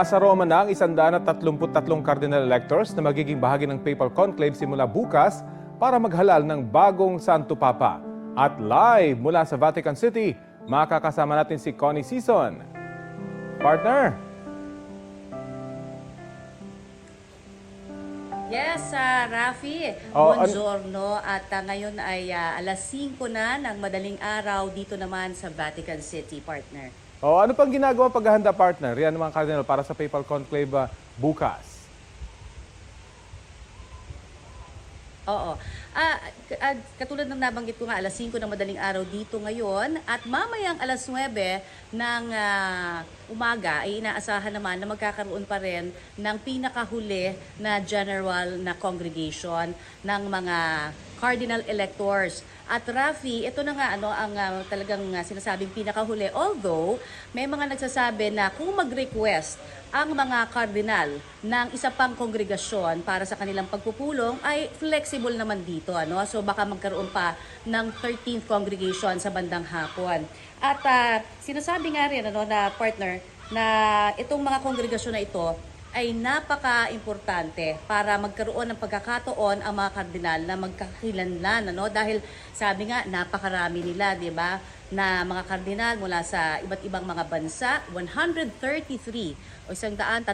Nasa Roma na ang 133 cardinal electors na magiging bahagi ng papal conclave simula bukas para maghalal ng bagong Santo Papa. At live mula sa Vatican City, makakasama natin si Connie Sison. Partner! Yes, Rafi. Buongiorno. At ngayon ay alas 5 na ng madaling araw dito naman sa Vatican City, partner. Ano pang ginagawa paghahanda, partner? Yan mga cardinal para sa papal conclave bukas. Oo. Katulad ng nabanggit ko nga, alas 5 ng madaling araw dito ngayon at mamayang alas 9 ng umaga ay inaasahan naman na magkakaroon pa rin ng pinakahuli na general na congregation ng mga cardinal electors. At Rafi, ito na nga ang talagang sinasabing pinakahuli. Although may mga nagsasabi na kung mag-request ang mga kardinal ng isa pang kongregasyon para sa kanilang pagpupulong ay flexible naman dito. So baka magkaroon pa ng 13th congregation sa bandang hapon. At sinasabi nga rin na partner na itong mga kongregasyon na ito ay napaka-importante para magkaroon ng pagkakataon ang mga kardinal na magkakakilanlan, dahil sabi nga napakarami nila, 'di ba? Na mga kardinal mula sa iba't ibang mga bansa, 133 o 133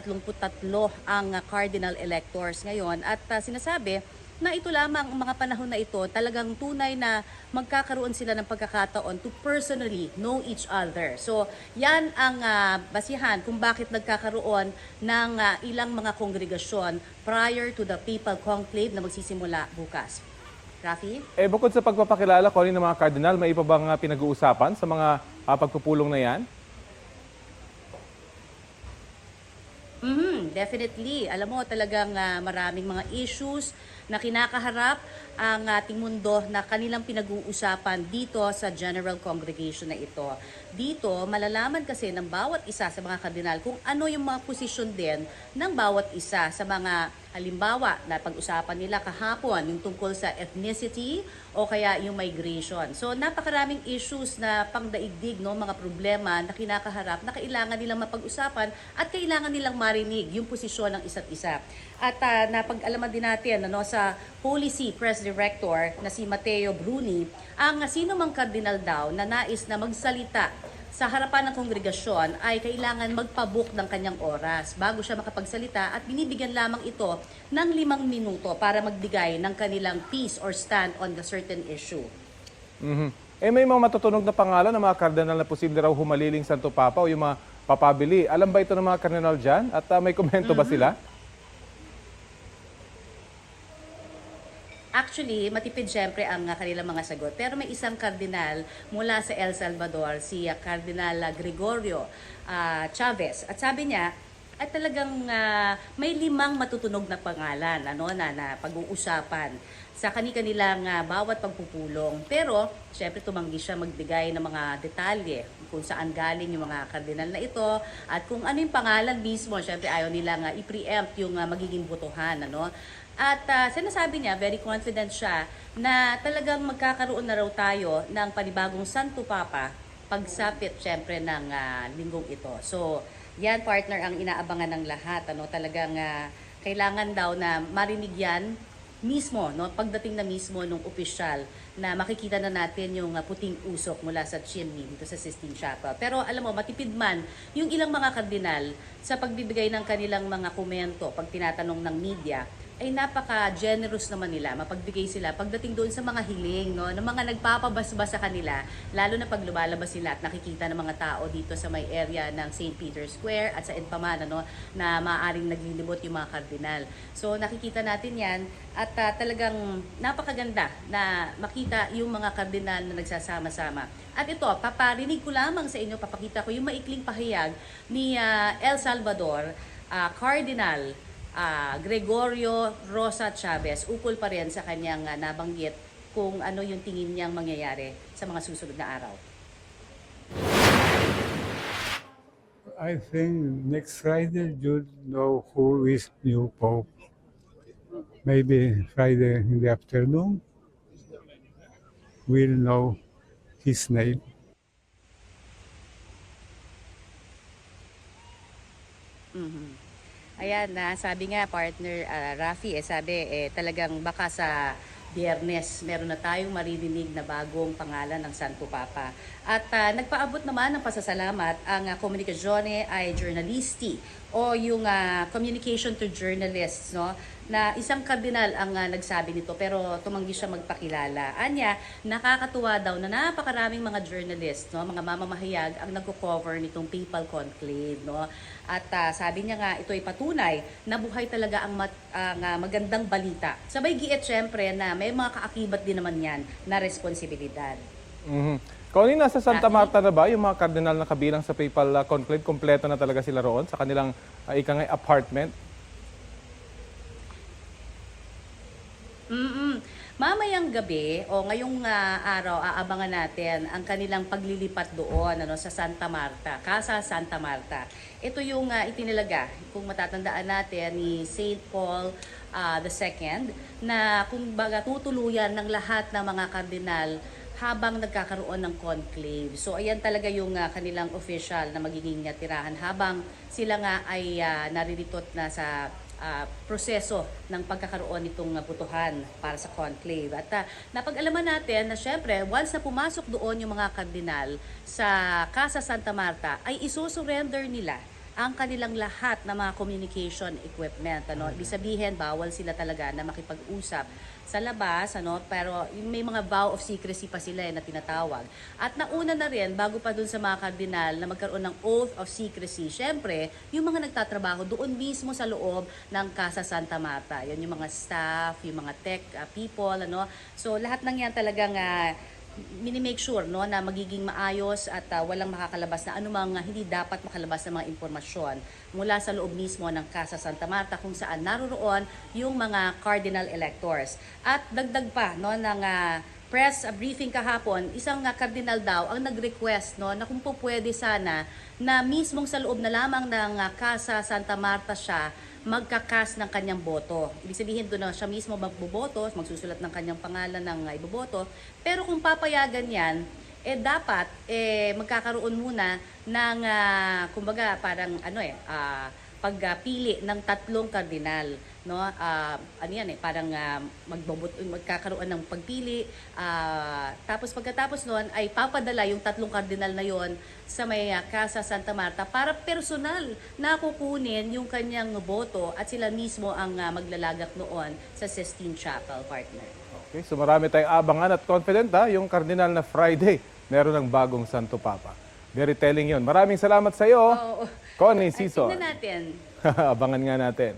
ang cardinal electors ngayon at sinasabi na ito lamang ang mga panahon na ito talagang tunay na magkakaroon sila ng pagkakataon to personally know each other. So, yan ang basihan kung bakit nagkakaroon ng ilang mga kongregasyon prior to the papal conclave na magsisimula bukas. Rafi? Bukod sa pagpapakilala ko ng mga cardinal, may iba bang pinag-uusapan sa mga pagpupulong na yan? Definitely. Alam mo, talagang maraming mga issues na kinakaharap ang ating mundo na kanilang pinag-uusapan dito sa General Congregation na ito. Dito, malalaman kasi ng bawat isa sa mga kardinal kung ano yung mga posisyon din ng bawat isa sa mga halimbawa na pag-usapan nila kahapon yung tungkol sa ethnicity o kaya yung migration. So napakaraming issues na pangdaigdig, mga problema na kinakaharap na kailangan nilang mapag-usapan at kailangan nilang marinig yung posisyon ng isa't isa. At napag-alaman din natin sa Policy Press Director na si Matteo Bruni, ang sino mang kardinal daw na nais na magsalita sa harapan ng kongregasyon ay kailangan magpabook ng kanyang oras bago siya makapagsalita at binibigyan lamang ito ng 5 minuto para magbigay ng kanilang piece or stand on the certain issue. May mga matutunog na pangalan ng mga kardinal na posible raw humaliling Santo Papa o yung mga papabili. Alam ba ito ng mga kardinal dyan? At may komento ba sila? Actually, matipid syempre ang kanilang mga sagot. Pero may isang kardinal mula sa El Salvador, si Cardinal Gregorio Chavez. At sabi niya, at talagang may 5 matutunog na pangalan na pag-uusapan sa kanilang bawat pagpupulong. Pero, syempre tumanggi siya magbigay ng mga detalye kung saan galing yung mga kardinal na ito at kung ano yung pangalan mismo. Syempre ayaw nilang i-preempt yung magiging botohan. At sinasabi niya, very confident siya, na talagang magkakaroon na raw tayo ng panibagong Santo Papa pagsapit syempre ng linggong ito. So, yan partner ang inaabangan ng lahat. Talagang kailangan daw na marinig yan mismo, pagdating na mismo nung opisyal na makikita na natin yung puting usok mula sa chimney dito sa Sistine Chapel. Pero alam mo, matipid man yung ilang mga kardinal sa pagbibigay ng kanilang mga komento pag tinatanong ng media, ay napaka-generous naman nila, mapagbigay sila pagdating doon sa mga hiling, ng mga nagpapabasbas sa kanila, lalo na pag lumalabas sila at nakikita ng mga tao dito sa may area ng St. Peter's Square at sa Edpaman, na maaaring naglilibot yung mga kardinal. So nakikita natin yan at talagang napakaganda na makita yung mga kardinal na nagsasama-sama. At ito, paparinig ko lamang sa inyo, papakita ko yung maikling pahayag ni El Salvador, Cardinal Gregorio Rosa Chavez, ukol pa rin sa kanyang nabanggit kung ano yung tingin niyang mangyayari sa mga susunod na araw. I think next Friday you'll know who is new Pope. Maybe Friday in the afternoon we'll know his name. Ayan na, sabi nga partner Rafi, sabi talagang baka sa Biyernes meron na tayong maririnig na bagong pangalan ng Santo Papa. At nagpaabot naman ng pasasalamat ang Comunicazione ai Giornalisti o yung communication to journalists, no? Na isang kardinal ang nagsabi nito pero tumanggi siya magpakilala. Anya, nakakatuwa daw na napakaraming mga journalists, no, mga mamamahayag ang nagko-cover nitong papal conclave, no. At sabi niya nga ito ay patunay na buhay talaga ang, magandang balita. Sabay giit syempre na may mga kaakibat din naman yan na responsibilidad. Connie, nasa Santa Marta na ba yung mga kardinal na kabilang sa papal conclave? Kompleto na talaga sila roon sa kanilang ikangay apartment? Mamayang gabi o ngayong araw aabangan natin ang kanilang paglilipat doon sa Santa Marta, Casa Santa Marta. Ito yung itinilaga, kung matatandaan natin, ni Saint Paul II na kung baga tutuluyan ng lahat ng mga kardinal habang nagkakaroon ng conclave. So ayan talaga yung kanilang official na magiging tirahan habang sila nga ay nariritot na sa proseso ng pagkakaroon nitong butuhan para sa conclave. At napag-alaman natin na syempre, once na pumasok doon yung mga kardinal sa Casa Santa Marta, ay isusurrender nila ang kanilang lahat ng mga communication equipment. Ibig sabihin, bawal sila talaga na makipag-usap sa labas, pero may mga vow of secrecy pa sila na tinatawag. At nauna na rin, bago pa dun sa mga kardinal na magkaroon ng oath of secrecy, syempre, yung mga nagtatrabaho doon mismo sa loob ng Casa Santa Marta. Yan yung mga staff, yung mga tech people, So lahat ng yan talagang minimake sure na magiging maayos at walang makakalabas na anumang hindi dapat makalabas na mga impormasyon mula sa loob mismo ng Casa Santa Marta kung saan naroroon yung mga cardinal electors. At dagdag pa ng press briefing kahapon, isang kardinal daw ang nag-request na kung po pwede sana na mismong sa loob na lamang ng Casa Santa Marta siya magkakas ng kanyang boto. Ibig sabihin doon na siya mismo magboboto, magsusulat ng kanyang pangalan ng iboboto. Pero kung papayagan yan, dapat magkakaroon muna ng kumbaga parang pagpili ng 3 kardinal, parang magkakaroon ng pagpili, tapos pagkatapos noon ay papadala yung 3 kardinal na yon sa may Casa Santa Marta para personal na kukunin yung kanyang boto at sila mismo ang maglalagak noon sa Sistine Chapel, partner. Okay, so marami tayong abangan at confident yung kardinal na Friday, meron ng bagong Santo Papa. Very telling yun. Maraming salamat sa iyo, Connie Sison. Tingnan natin. Abangan nga natin.